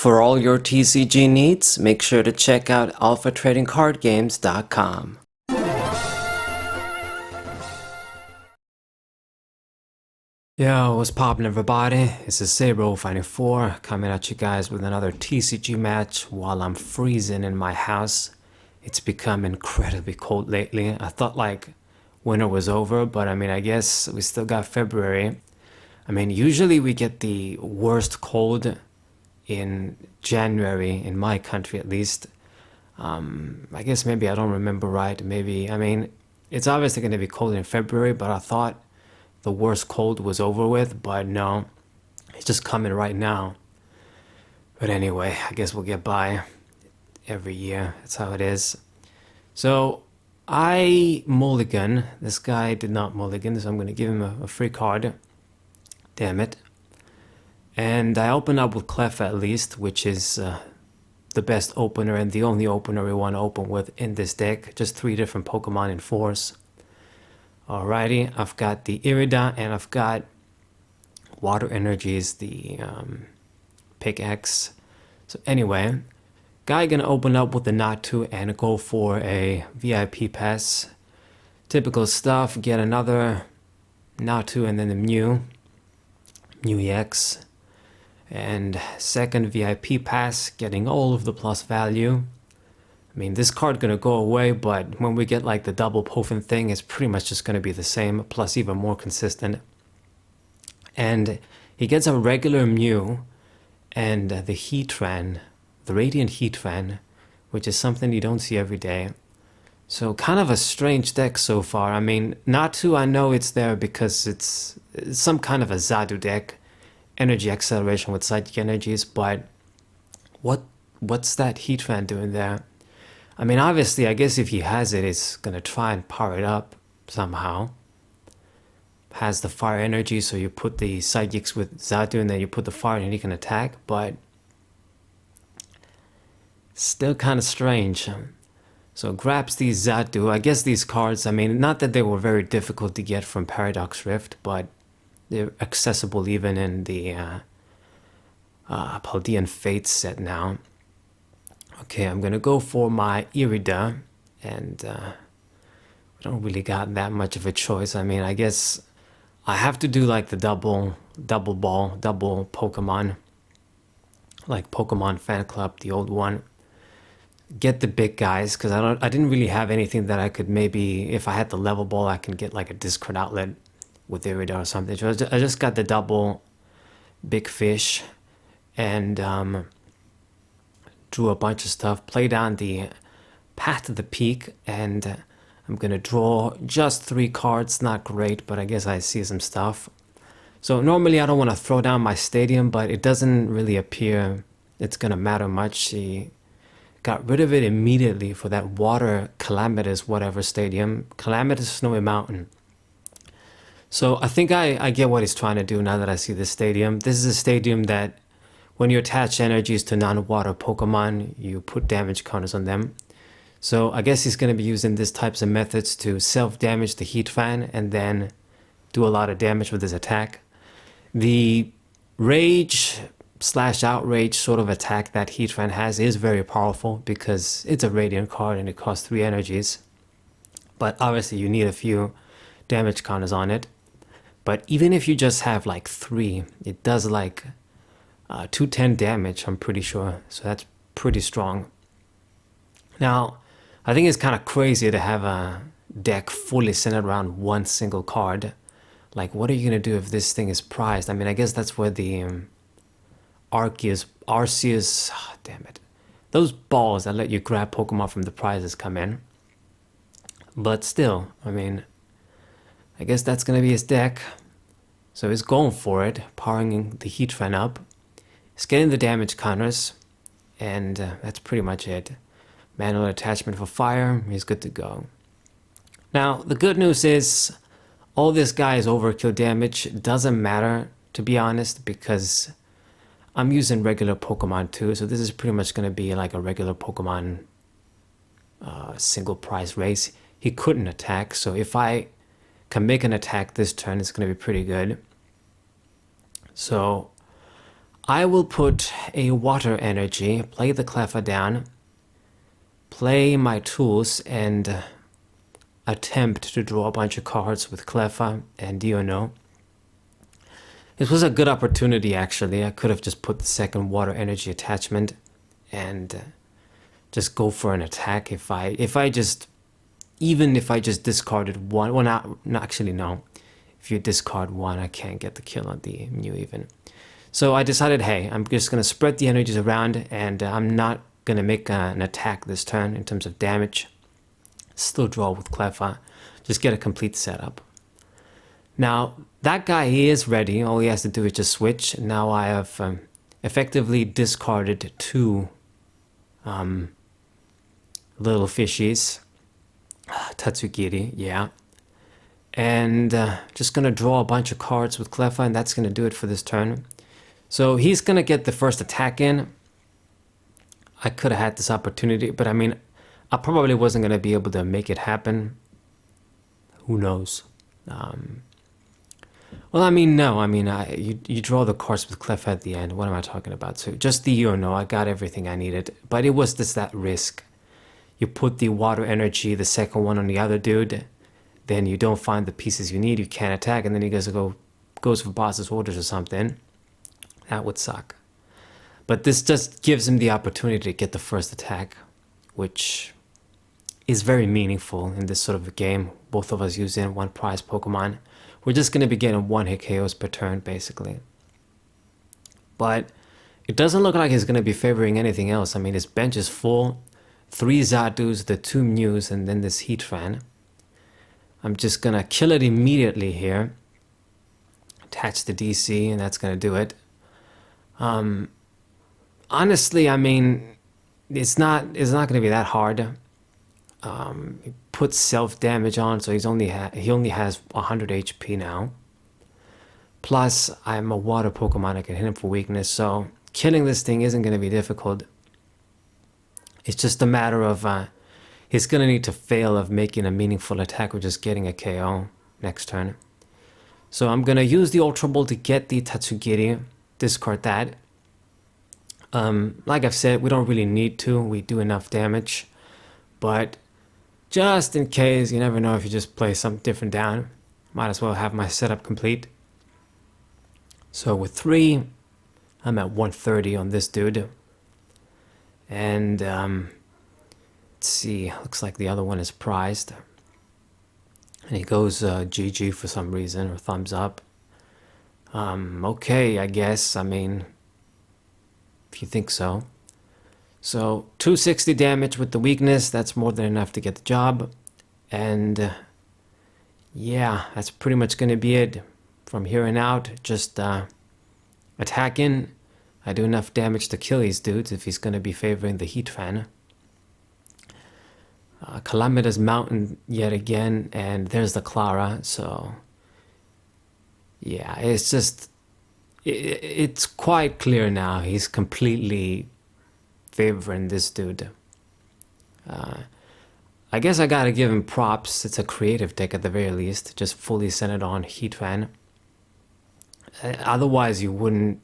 For all your TCG needs, make sure to check out alphatradingcardgames.com. Yo, what's poppin' everybody? It's a Sabro594 coming at you guys with another TCG match while I'm freezing in my house. It's become incredibly cold lately. I thought like winter was over, but I mean, I guess we still got February. I mean, usually we get the worst cold in January, in my country at least. I guess maybe I don't remember right. Maybe, I mean, it's obviously going to be cold in February, but I thought the worst cold was over with, but no, it's just coming right now. But anyway, I guess we'll get by every year. That's how it is. So I mulligan. This guy did not mulligan, so I'm going to give him a free card. Damn it. And I open up with Clef at least, which is the best opener and the only opener we want to open with in this deck. Just 3 different Pokemon in force. Alrighty, I've got the Irida and I've got Water Energies, the Pickaxe. So anyway, guy gonna open up with the Xatu and go for a VIP pass. Typical stuff, get another Xatu and then the Mew EX. And second VIP pass, getting all of the plus value. I mean, this card gonna go away, but when we get like the double Pofin thing, it's pretty much just gonna be the same, plus even more consistent. And he gets a regular Mew and the Heatran, the Radiant Heatran, which is something you don't see every day. So kind of a strange deck so far. I mean, Xatu, I know it's there because it's some kind of a Xatu deck, energy acceleration with psychic energies, but what's that Heatran doing there? I mean, obviously, I guess if he has it, it's going to try and power it up somehow. Has the fire energy, so you put the psychics with Xatu and then you put the fire and he can attack, but still kind of strange. So grabs these Xatu. I guess these cards, I mean, not that they were very difficult to get from Paradox Rift, but they're accessible even in the Paldean Fates set now. Okay, I'm gonna go for my Irida, and we don't really got that much of a choice. I mean, I guess I have to do like the double Pokemon, like Pokemon Fan Club, the old one. Get the big guys, because I didn't really have anything that I could maybe, if I had the level ball, I can get like a Discord outlet with Irida or something. So I just got the double big fish, and drew a bunch of stuff, play down the Path to the Peak, and I'm gonna draw just 3 cards. Not great, but I guess I see some stuff. So normally I don't want to throw down my stadium, but it doesn't really appear it's gonna matter much. She got rid of it immediately for that water Calamitous whatever stadium, Calamitous Snowy Mountain. So I think I get what he's trying to do now that I see this stadium. This is a stadium that when you attach energies to non-water Pokemon, you put damage counters on them. So I guess he's going to be using these types of methods to self-damage the Heatran and then do a lot of damage with his attack. The Rage / Outrage sort of attack that Heatran has is very powerful because it's a Radiant card and it costs 3 energies. But obviously you need a few damage counters on it. But even if you just have like 3, it does like 210 damage, I'm pretty sure. So that's pretty strong. Now, I think it's kind of crazy to have a deck fully centered around one single card. Like, what are you going to do if this thing is prized? I mean, I guess that's where the Arceus, oh, damn it. Those balls that let you grab Pokemon from the prizes come in. But still, I mean, I guess that's going to be his deck. So he's going for it, powering the Heatran up. He's getting the damage counters, and that's pretty much it. Manual attachment for fire, he's good to go. Now, the good news is, all this guy's overkill damage doesn't matter, to be honest, because I'm using regular Pokemon too, so this is pretty much going to be like a regular Pokemon single prize race. He couldn't attack, so if I can make an attack this turn, it's going to be pretty good. So I will put a water energy, play the Cleffa down, play my tools, and attempt to draw a bunch of cards with Cleffa and Diono. This was a good opportunity, actually. I could have just put the second water energy attachment and just go for an attack if I just discarded one. Well, not actually, no. If you discard one, I can't get the kill on the Mew even. So I decided, hey, I'm just going to spread the energies around, and I'm not going to make an attack this turn in terms of damage. Still draw with Cleffa. Just get a complete setup. Now, that guy is ready. All he has to do is just switch. Now I have effectively discarded two little fishies. Tatsugiri, yeah. And just going to draw a bunch of cards with Cleffa, and that's going to do it for this turn. So he's going to get the first attack in. I could have had this opportunity, but I mean, I probably wasn't going to be able to make it happen. Who knows? Well, I mean, no. I mean, you draw the cards with Cleffa at the end. What am I talking about? So just the Iono, I got everything I needed. But it was just that risk. You put the water energy, the second one on the other dude, then you don't find the pieces you need, you can't attack, and then he goes for boss's orders or something. That would suck. But this just gives him the opportunity to get the first attack, which is very meaningful in this sort of a game. Both of us using one prize Pokemon. We're just going to be getting one hit KOs per turn, basically. But it doesn't look like he's going to be favoring anything else. I mean, his bench is full. 3 Xatus, the 2 Mews, and then this Heatran. I'm just going to kill it immediately here. Attach the DC, and that's going to do it. Honestly, I mean, it's not going to be that hard. He puts self-damage on, so he only has 100 HP now. Plus, I'm a water Pokemon, I can hit him for weakness, so killing this thing isn't going to be difficult. It's just a matter of he's going to need to fail of making a meaningful attack or just getting a KO next turn. So I'm going to use the Ultra Ball to get the Tatsugiri, discard that. Like I've said, we don't really need to. We do enough damage. But just in case, you never know if you just play something different down. Might as well have my setup complete. So with 3, I'm at 130 on this dude. And let's see, looks like the other one is prized. And he goes GG for some reason, or thumbs up. Okay, I guess, I mean, if you think so. So 260 damage with the weakness, that's more than enough to get the job. And yeah, that's pretty much going to be it. From here on out, just attacking. I do enough damage to kill these dudes if he's going to be favoring the Heatran. Calamitas Mountain yet again, and there's the Clara, so yeah, it's just, it's quite clear now, he's completely favoring this dude. I guess I gotta give him props, it's a creative deck at the very least, just fully centered on Heatran. Otherwise you wouldn't,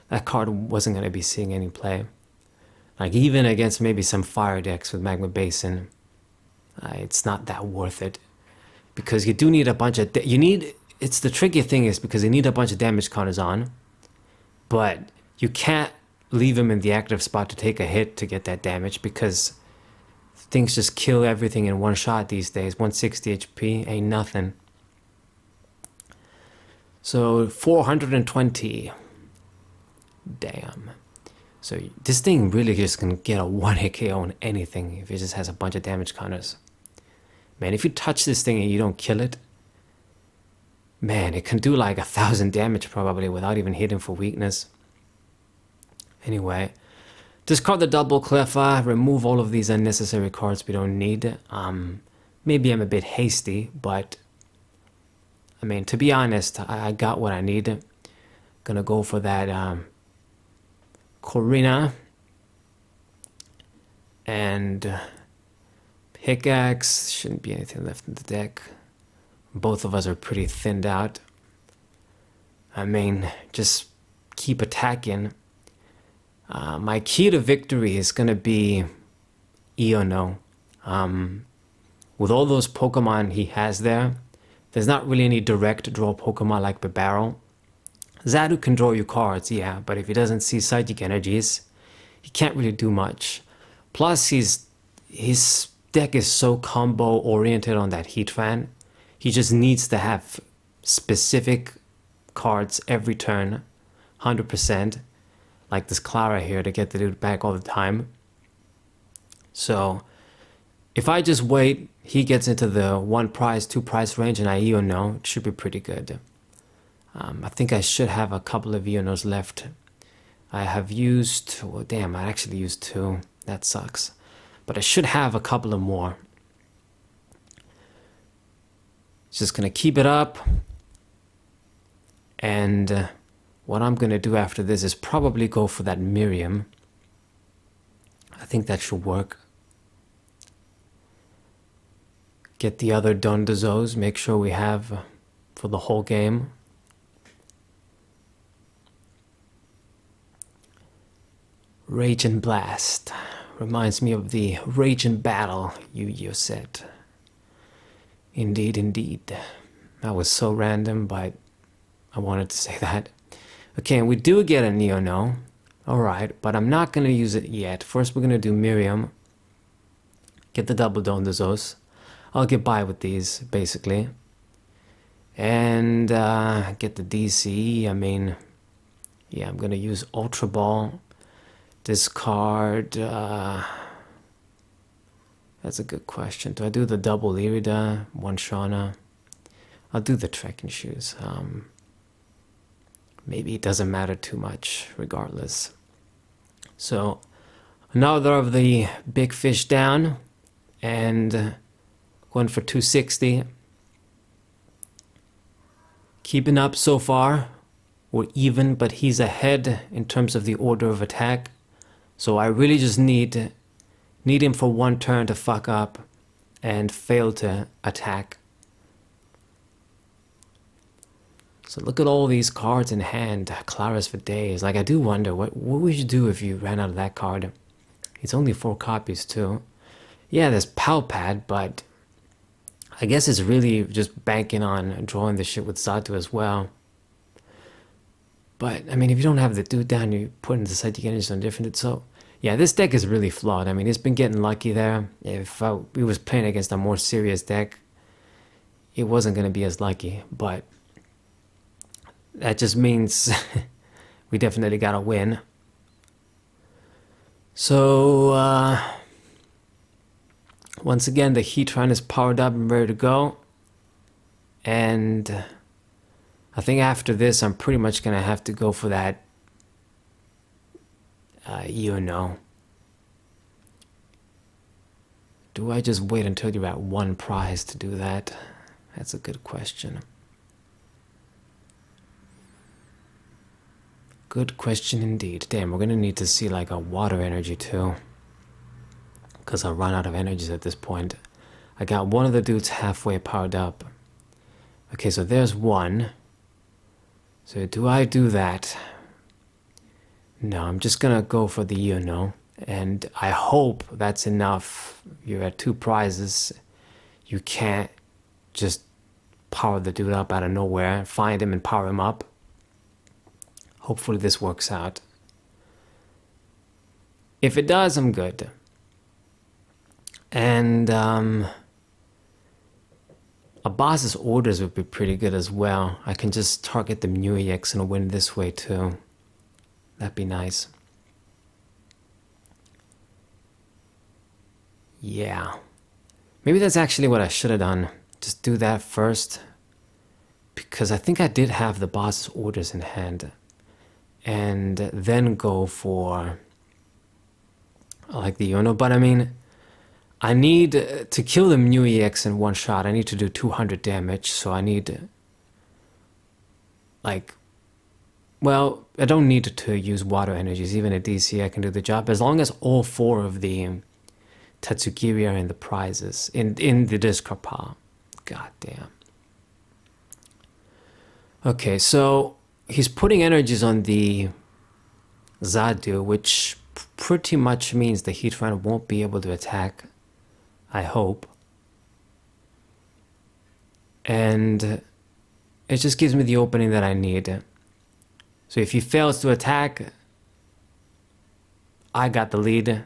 that card wasn't going to be seeing any play. Like even against maybe some fire decks with Magma Basin, it's not that worth it. Because you do need a bunch of, it's the tricky thing is because you need a bunch of damage counters on, but you can't leave him in the active spot to take a hit to get that damage because things just kill everything in one shot these days. 160 HP ain't nothing. So 420. Damn. So this thing really just can get a 1-hit KO on anything if it just has a bunch of damage counters. Man, if you touch this thing and you don't kill it, man, it can do like 1,000 damage probably without even hitting for weakness. Anyway, discard the double Cleffa, remove all of these unnecessary cards we don't need. Maybe I'm a bit hasty, but I mean, to be honest, I got what I need. Gonna go for that Corina and Pickaxe. Shouldn't be anything left in the deck. Both of us are pretty thinned out. I mean, just keep attacking. My key to victory is going to be Iono. With all those Pokemon he has there, there's not really any direct draw Pokemon like Bibarel. Xatu can draw you cards, yeah, but if he doesn't see Psychic Energies, he can't really do much. Plus, his deck is so combo-oriented on that Heatran. He just needs to have specific cards every turn, 100%, like this Clara here, to get the dude back all the time. So, if I just wait, he gets into the 1 prize, 2 prize range, and I Iono, it should be pretty good. I think I should have a couple of Ionos left. I have used, well, damn, I actually used 2. That sucks. But I should have a couple of more. Just gonna keep it up. And what I'm gonna do after this is probably go for that Miriam. I think that should work. Get the other Dondozos, make sure we have for the whole game. Rage and Blast. Reminds me of the Rage and Battle Yu-Gi-Oh set. Indeed, indeed. That was so random, but I wanted to say that. Okay, and we do get a Neono. Alright, but I'm not going to use it yet. First we're going to do Miriam. Get the double Dondozos. I'll get by with these, basically. And get the DC. I mean, yeah, I'm going to use Ultra Ball. Discard. That's a good question. Do I do the double Irida, 1 Shauna? I'll do the trekking shoes. Maybe it doesn't matter too much, regardless. So, another of the big fish down, and going for 260. Keeping up so far. We're even, but he's ahead in terms of the order of attack. So I really just need him for 1 turn to fuck up and fail to attack. So look at all these cards in hand. Clara's for days. Like, I do wonder, what would you do if you ran out of that card? It's only 4 copies too. Yeah, there's Palpad, but I guess it's really just banking on drawing the shit with Xatu as well. But, I mean, if you don't have the dude down, you put in the Psychic Energy on different. So, yeah, this deck is really flawed. I mean, it's been getting lucky there. If we was playing against a more serious deck, it wasn't going to be as lucky. But that just means we definitely got to win. So, once again, the Heatran is powered up and ready to go. And I think after this, I'm pretty much going to have to go for that Iono. Do I just wait until you're at 1 prize to do that? That's a good question. Good question indeed. Damn, we're going to need to see like a water energy too. Because I'll run out of energies at this point. I got one of the dudes halfway powered up. Okay, so there's 1. So do I do that? No, I'm just gonna go for the Iono. And I hope that's enough. You're at 2 prizes. You can't just power the dude up out of nowhere. Find him and power him up. Hopefully this works out. If it does, I'm good. And a boss's orders would be pretty good as well. I can just target the Mew EX and win this way too. That'd be nice. Yeah. Maybe that's actually what I should have done. Just do that first. Because I think I did have the boss's orders in hand. And then go for like the Iono. But I mean, I need to kill the Mew EX in 1 shot. I need to do 200 damage, so I need like, well, I don't need to use water energies. Even at DC I can do the job as long as all 4 of the Tatsugiri are in the prizes, in the discard pile. God damn. Okay, so he's putting energies on the Xatu, which pretty much means the Heatran won't be able to attack, I hope. And it just gives me the opening that I need. So if he fails to attack, I got the lead,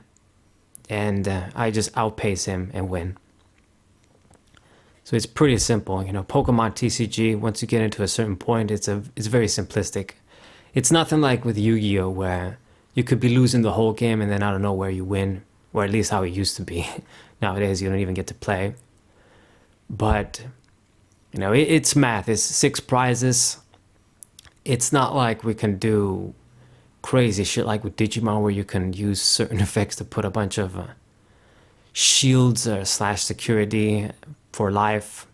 and I just outpace him and win. So it's pretty simple, you know. Pokemon TCG, once you get into a certain point, it's very simplistic. It's nothing like with Yu-Gi-Oh, where you could be losing the whole game and then out of nowhere you win, or at least how it used to be. Nowadays you don't even get to play. But you know, it's math. It's 6 prizes. It's not like we can do crazy shit like with Digimon, where you can use certain effects to put a bunch of shields or slash security for life.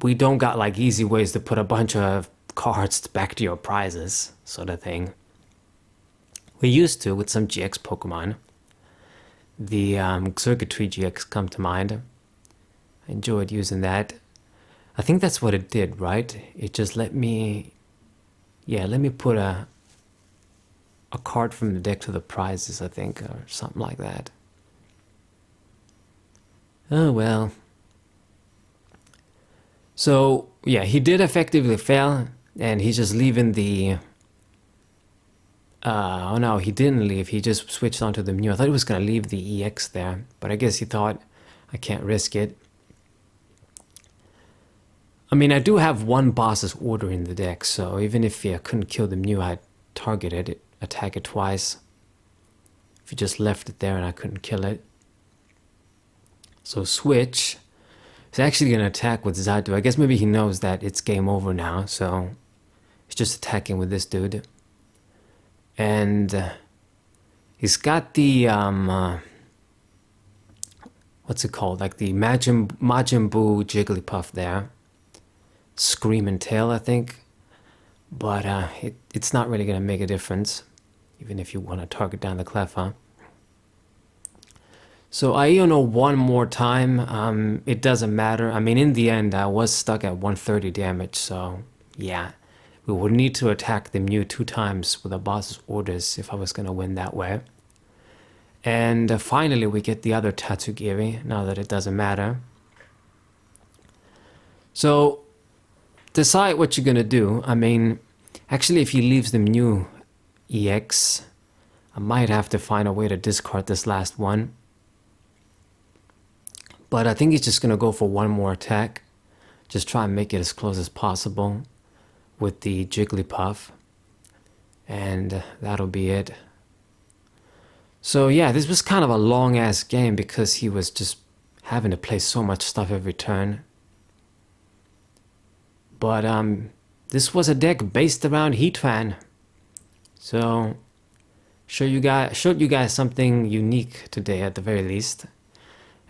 We don't got like easy ways to put a bunch of cards back to your prizes, sort of thing. We used to with some GX Pokemon. The Circuitry GX come to mind. I enjoyed using that. I think that's what it did, right? It just let me, yeah, let me put a card from the deck to the prizes, I think, or something like that. Oh well. So yeah, he did effectively fail, and he's just leaving the oh no, he didn't leave. He just switched onto the Mew. I thought he was going to leave the EX there, but I guess he thought, I can't risk it. I mean, I do have one boss's order in the deck, so even if I couldn't kill the Mew, I'd target it, attack it twice. If you just left it there and I couldn't kill it. So switch. He's actually going to attack with Xatu. I guess maybe he knows that it's game over now, so he's just attacking with this dude. And he's got the what's it called? Like the Majin Buu Jigglypuff there. Screaming Tail, I think. But it's not really going to make a difference, even if you want to target down the Cleffa. So I Iono one more time. It doesn't matter. I mean, in the end, I was stuck at 130 damage, so yeah. We would need to attack the Mew 2 times with a boss's orders if I was going to win that way. And finally we get the other Tatsugiri, now that it doesn't matter. So decide what you're going to do. I mean, actually if he leaves the Mew EX, I might have to find a way to discard this last one. But I think he's just going to go for one more attack. Just try and make it as close as possible with the Jigglypuff, and that'll be it. So yeah, this was kind of a long ass game because he was just having to play so much stuff every turn. But this was a deck based around Heatran, so showed you guys something unique today at the very least.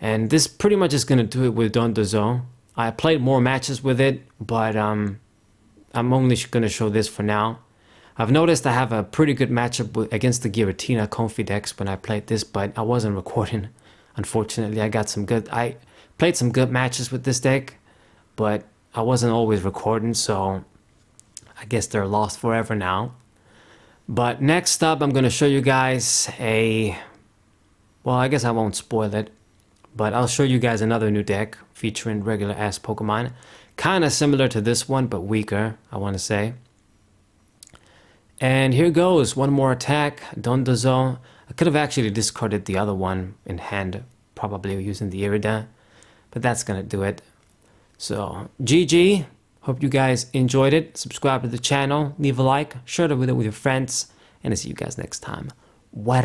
And this pretty much is gonna do it with Dondozo. I played more matches with it, but I'm only going to show this for now. I've noticed I have a pretty good matchup against the Giratina Comfy decks when I played this, but I wasn't recording. Unfortunately, I played some good matches with this deck, but I wasn't always recording, so I guess they're lost forever now. But next up, I'm going to show you guys well, I guess I won't spoil it, but I'll show you guys another new deck featuring regular ass Pokemon. Kind of similar to this one, but weaker, I want to say. And here goes, one more attack, Dondozo. I could have actually discarded the other one in hand, probably using the Irida, but that's going to do it. So, GG. Hope you guys enjoyed it. Subscribe to the channel, leave a like, share the video with your friends, and I'll see you guys next time. What